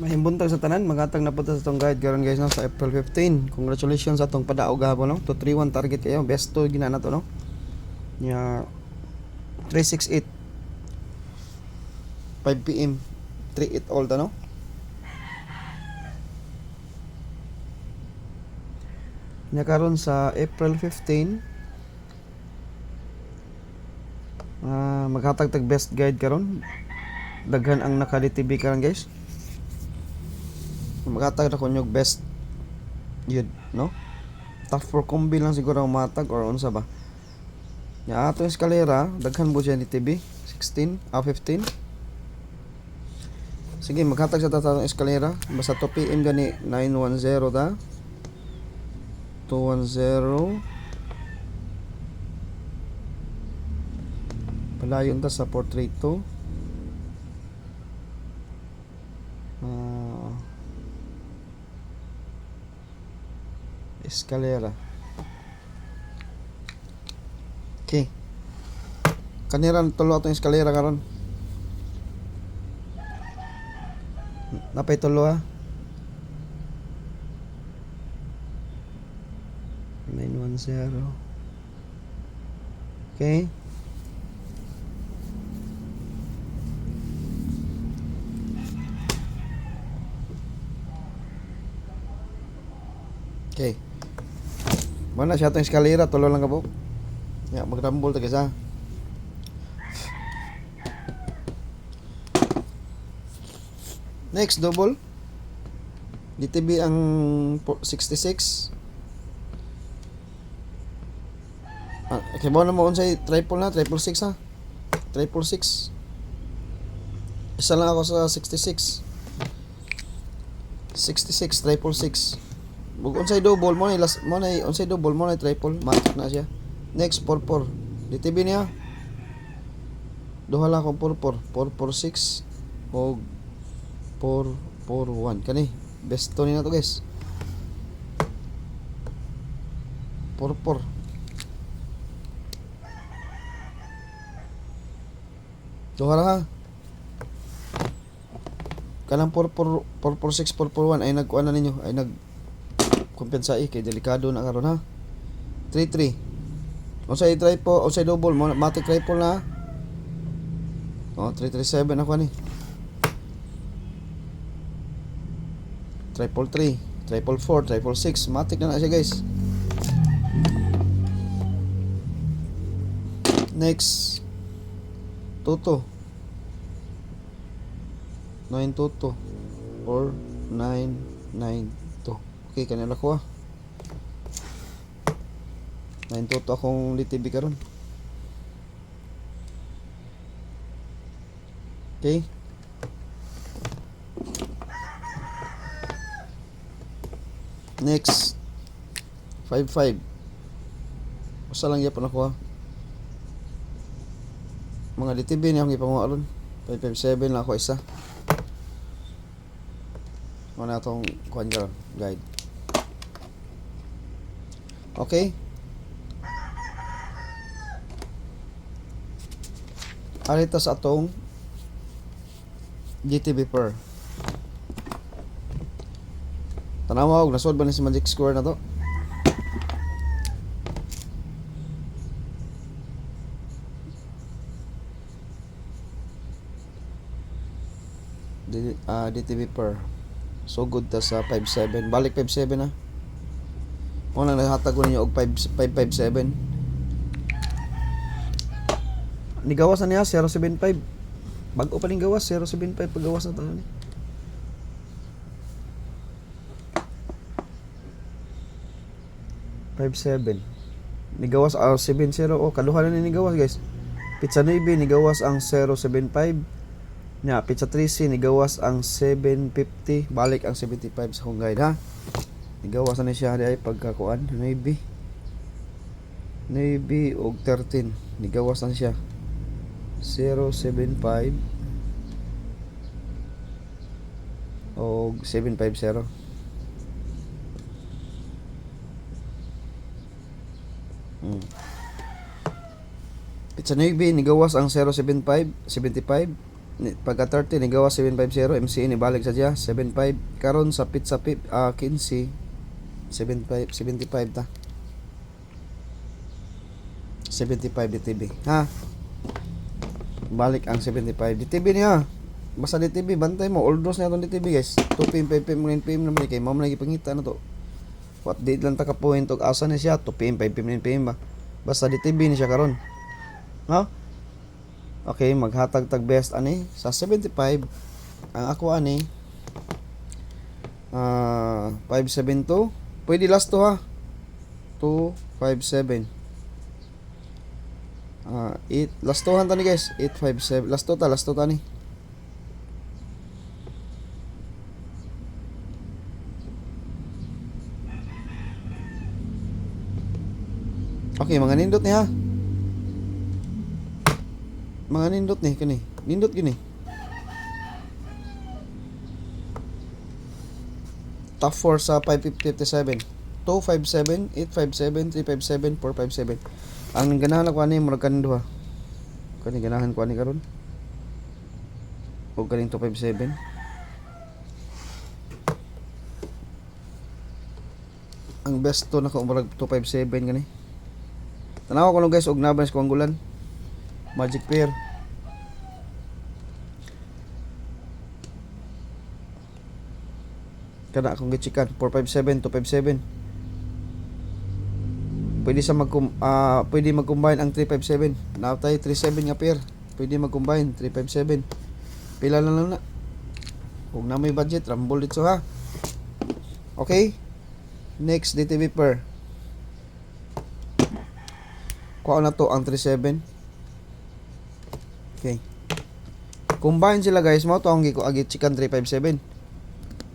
Mahimbuntag sa tanan, magatag na punta sa itong guide karon guys no, sa April 15. Congratulations sa itong padaog gahapon no. 231 target kayo, best to gina na to no. Nya 368 5 PM 38 all ta no. Nya karon sa April 15 maghatag tag best guide karon. Daghan ang naka-DTB karon guys. Maghatag na ko yung best yun no. Tough for combi lang siguro ang matag or unsa ba. Nya ato eskalera daghan po siya ni TB 16 15. Sige maghatag sa tatang eskalera basta 2 PM gani 910 ta 210 palayon ta sa 432 eskalera. Okay. Kaniran tulo atong eskalera karon. Napay tulo ha. 910. Okay. Okay. Mana siya itong eskalera, tulo lang ka po. Ya, mag-rumble ta kaysa. Next, double. DTB ang 66. Okay, bawa na mo unsay triple na, triple 6 ha. Triple 6. Isa lang ako sa 66. 66, triple 6. Bug unsay double mo na last mo na unsay double mo na triple matik na siya. Next 44. DTB niya. Duha lang akong 44. 446 o 441 kani. Best to ni na to guys. 44. Duha lang ha. Kanang 446 441 ay nagkuan na ninyo ay nag kompensai kay delikado na karon ha. 33. Unsay triple, unsay double mo matik triple na. 337 ako ni. Triple 3, triple 4, triple 6, matik na siya guys. Next. Toto. 922 or 992. Okay, kanila ko ah. 922 akong DTB karon. Okay. Next 55. Usa lang yapon ako ah. Mga DTB ni akong ipanguha ron. 557 lang ako isa. Ano atong kuan karon, guide. Okay. Arito sa atong GTB per. Tanawa og nasod ba ni si Magic Square na to? DTB per. So good ta sa 57. Balik 57 na. Una nahatag ko ninyo og 557. Nigawas na niya 075. Bago pa ning gawas 075 paggawas na tayo ni. Nigawas 70 kaduha na ni nigawas guys. Pizza 9 nigawas ang 075. Nya pizza 13 nigawas ang 750, balik ang 75 sa kong guide ha. Nigawas na siya ay pagkakuan Navy og 13 nigawas na siya 075 og 750. Pizza Navy nigawas ang 075 75 Pagka 30 ni gawas 750, MCE ni balik sa diya 75. Karon sa pizza pip 15 75 ta. 75 DTB. Ha? Balik ang 75 DTB niya. Basta DTB bantay mo all dos na itong DTB guys. 2 PM 5 PM 9 PM naman kay mao man gipangita na to. What date lang ta ka point og asa na siya 2 PM 5 PM 9 PM ba. Basta DTB ni siya karon. Ha? Okay, maghatag tag best ani sa 75. Ang ako ani 572. Pwede last to ha. 257. 8 last to ta ni guys. 857. Last to ta ni. Okay, mga nindot ni ha. Mga nindot ni kani. Nindot gini. Top 4 sa 557. 257, 857, 357, 457. Ang ganahan ako ani murag kanin duha. Kani ganahan ko ani karon. O kaning 257. Ang best to nako murag 257 gani. Tanaw ko no guys og nabas ko ang gulan. Magic pair. Kana akong gichikan 457 257. Pwede sa pwede mag-combine ang 357. Naatay 37 nga pair. Pwede mag-combine 357. Pila lang na. Kung na may budget, rambol dito ha. Okay? Next DTV pair. Kuha na to ang 37. Okay. Combine sila guys. Mao to ang giko agi chicken 357.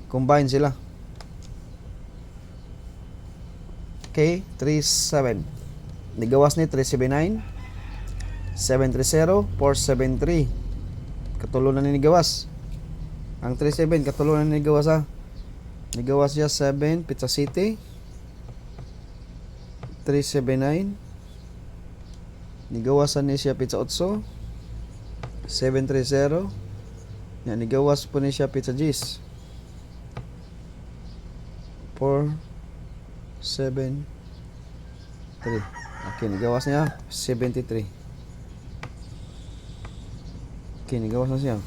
Combine sila. Okay, 37. Nigawas ni 379. 730 473. Katulo na ni gawas. Ang 37 katulo na ni gawas ha. Nigawas siya 7 Pizza City. 379. Nigawasan ni siya Pizza 8. 730. Yan, nigawas po ni siya Pizza G's. 4 7 3. Okay, nigawas niya 73. Okay, nigawas na siya.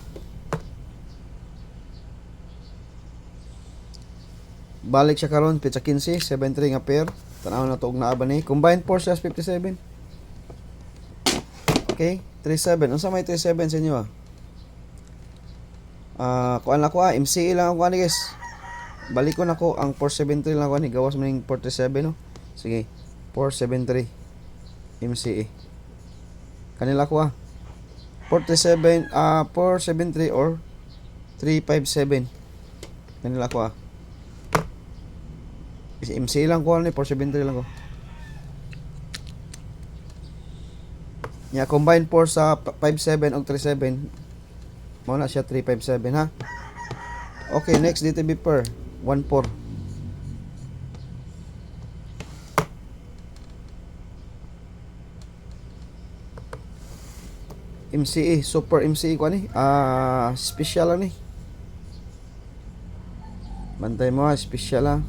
Balik siya karon Pizza 15 73 nga pair. Tanaw na to og naa ba ni. Combined force siya 57. Okay, 37. Unsa may 37 sa inyo kuan na ko MCE lang ako ani guys. Balik ko na ko ang 473 lang ako ani. Gawas man ning 47 no. Sige. 473 MCE. Kanila ko 47 473 or 357. Kanila ko MCE lang ko ni 473 lang ko. Combine 4 sa 57 og 37. Mao na siya 357 ha. Okay, next DTB per 14. MCE, super MCE ko ni. Special ni. Bantay mo special ha.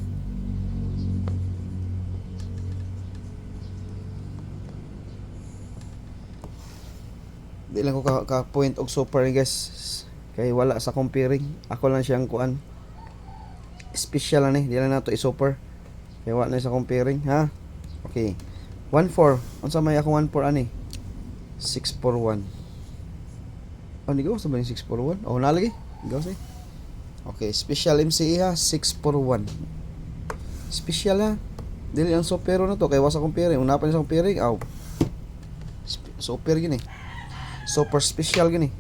Di lang ko ka point og super guys. Kay wala sa comparing. Ako lang siyang kuan. Special na ni, di lang nato i-super. Kay wala na sa comparing ha. Okay. 14. Unsa may ako 14 ani? 641. Ni gawas ba ni 641? Nalagi. Gawas eh. Okay, special MCE ha, 641. Special ha. Dili ang super na to kay wala sa comparing. Una pa ni sa comparing. Super gini. Super special gini.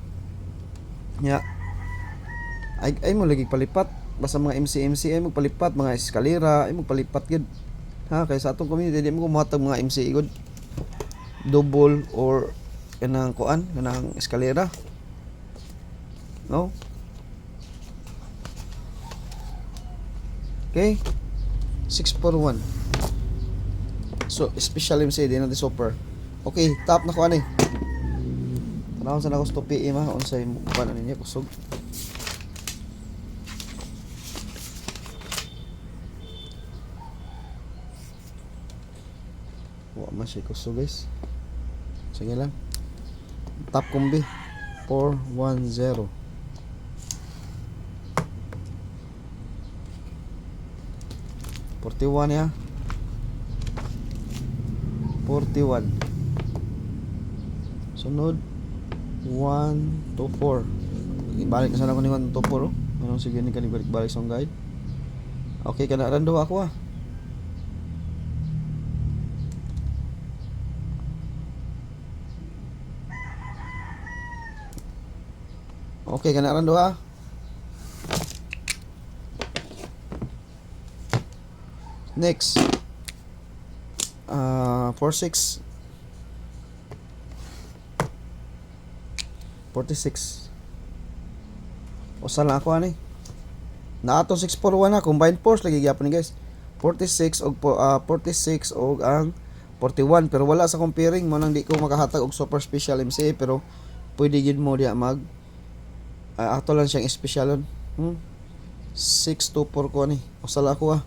Ay mo lagi palipat basta mga MC ay mo palipat mga eskalera ay mo palipat gid ha kay sa atong community di mo kumatag mga MC gud double or kanang kuan kanang eskalera no. Okay, 641. So special MC di na di super. Okay, top na ko ani. Tanawon sa nakos to PM ha, unsay kuan ninyo kusog. Wa man siya kusog guys. Sige lang. Top combi 410. 41 ya. 41. Sunod 1 to 4. Ibalik na sana ko ni 1 to 4 oh. Anong sige ni kanibalik balik sa guide. Okay kana ran do ako ah. Okay kana ran do ah. Next 46 46 usa lang ako ani na ato 641 na combined force lagi gyapon ni guys 46 og 46 og ang 41 pero wala sa comparing mo nang di ko makahatag og super special MCA pero pwede gid mo diha mag ato lang siyang specialon 624 ko ni usa lang ako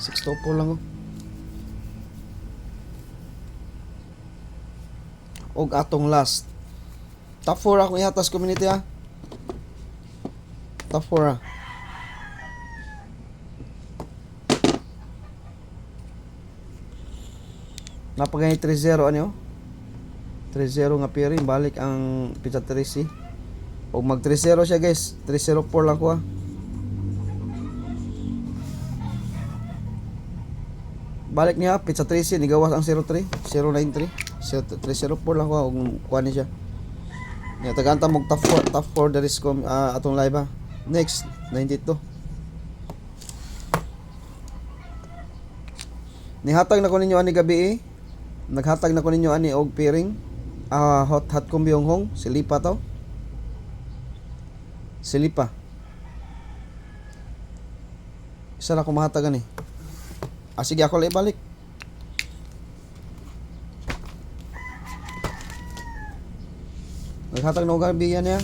624 lang oh. Og atong last top 4 akong ihatas community ha. Top 4 napagani 30 ano 30 nga pairing balik ang pizza 3C og mag 30 siya guys 304 lang ko ha. Balik niya pizza 3C nigawas ang 03 093 304 lang ko og kuha ni siya. Nya tagantang mog top 4 the risk atong live ha. Next 92. Nihatag na ko ninyo ani gabi naghatag na ko ninyo ani og pairing hot combi hong silipa to. Silipa. Isa na ko mahatagan ni. Sige ako lang ibalik. Naghatag na og gabi yan ya.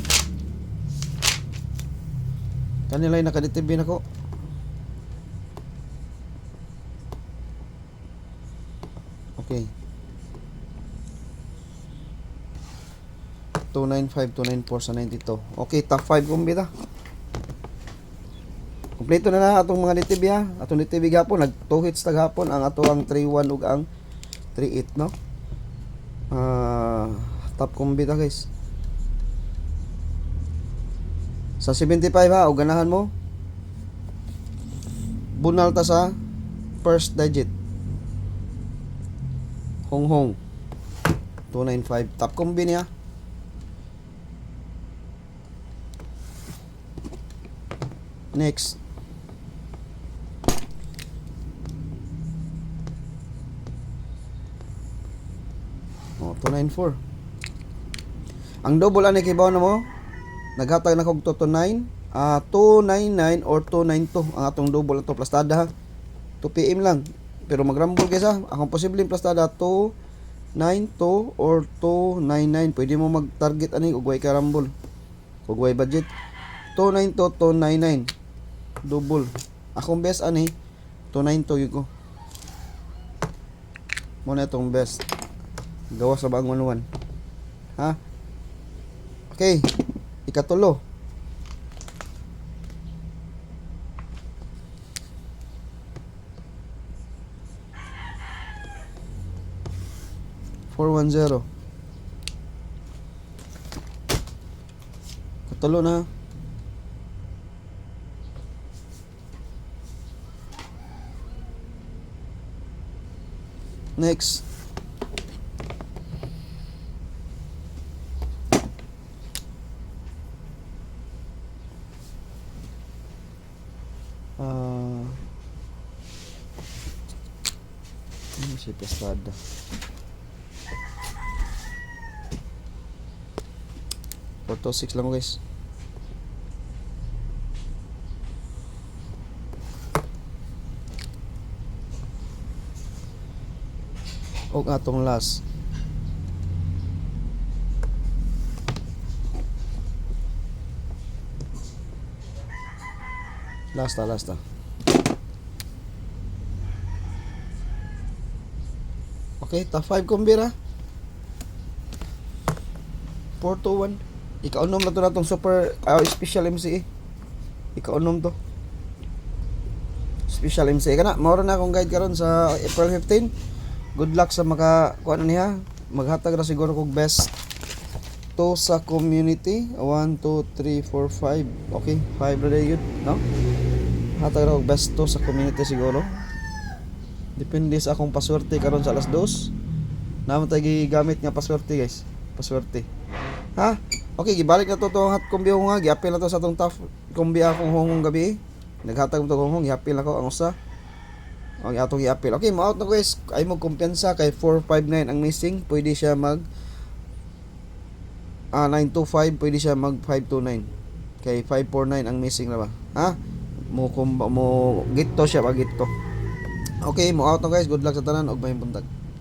Kanila yung nakaditibin ako. Okay. 295, 294 sa 92. Okay, top 5 kumbita. Kompleto na na atong mga DTV ha. Atong DTV gapon nag 2 hits tag hapon ang ato ang 31 ug ang 38 no. Top kumbita guys. Sa 75 ha, o ganahan mo. Bunal ta sa first digit. Hong 295 top combi niya. Next. Oh, 294. Ang double ani kibaw na mo. Naghatag na kog 229, 299 or 292 ang atong double ato plastada ha. 2 PM lang. Pero magrambol guys ha. Akong posibleng plastada 292 or 299. Pwede mo mag-target ani ug way ka rambol. Ug way budget. 292 299 double. Akong best ani 292 yuko. Mo na itong best. Gawas sa bangon 1. Ha? Okay. Ikatulo. Katulo na. Next. Ano si pastada? Porto 6 lang guys. Og atong last Last ta. Okay, top 5 kumbira. 4-1. Ikaunom na to na tong super special MCE. Ikaunom to. Special MCE kana. Mao na akong guide karon sa April 15. Good luck sa kuan niya. Maghatag ra siguro kog best to sa community. 1 2 3 4 5. Okay, 5 ra day good, no? Hatag ra kog best to sa community siguro. Depende sa akong paswerte karon sa alas 2. Naman tayo gigamit nga paswerte, guys. Paswerte. Ha? Okay, gibalik na to hat kumbi ko nga. Giapil na to sa tong tough kumbi akong hungong gabi. Naghatag mo to hungong. Giapil na ko ang usa. Ang atong giapil. Okay, ma-out na guys. Ay mo kumpiyansa kay 459 ang missing. Pwede siya mag 925. Pwede siya mag 529. Kay 549 ang missing na ba? Ha? Mo gitto siya ba gitto. Okay, mo out na guys. Good luck sa tanan og may buntag.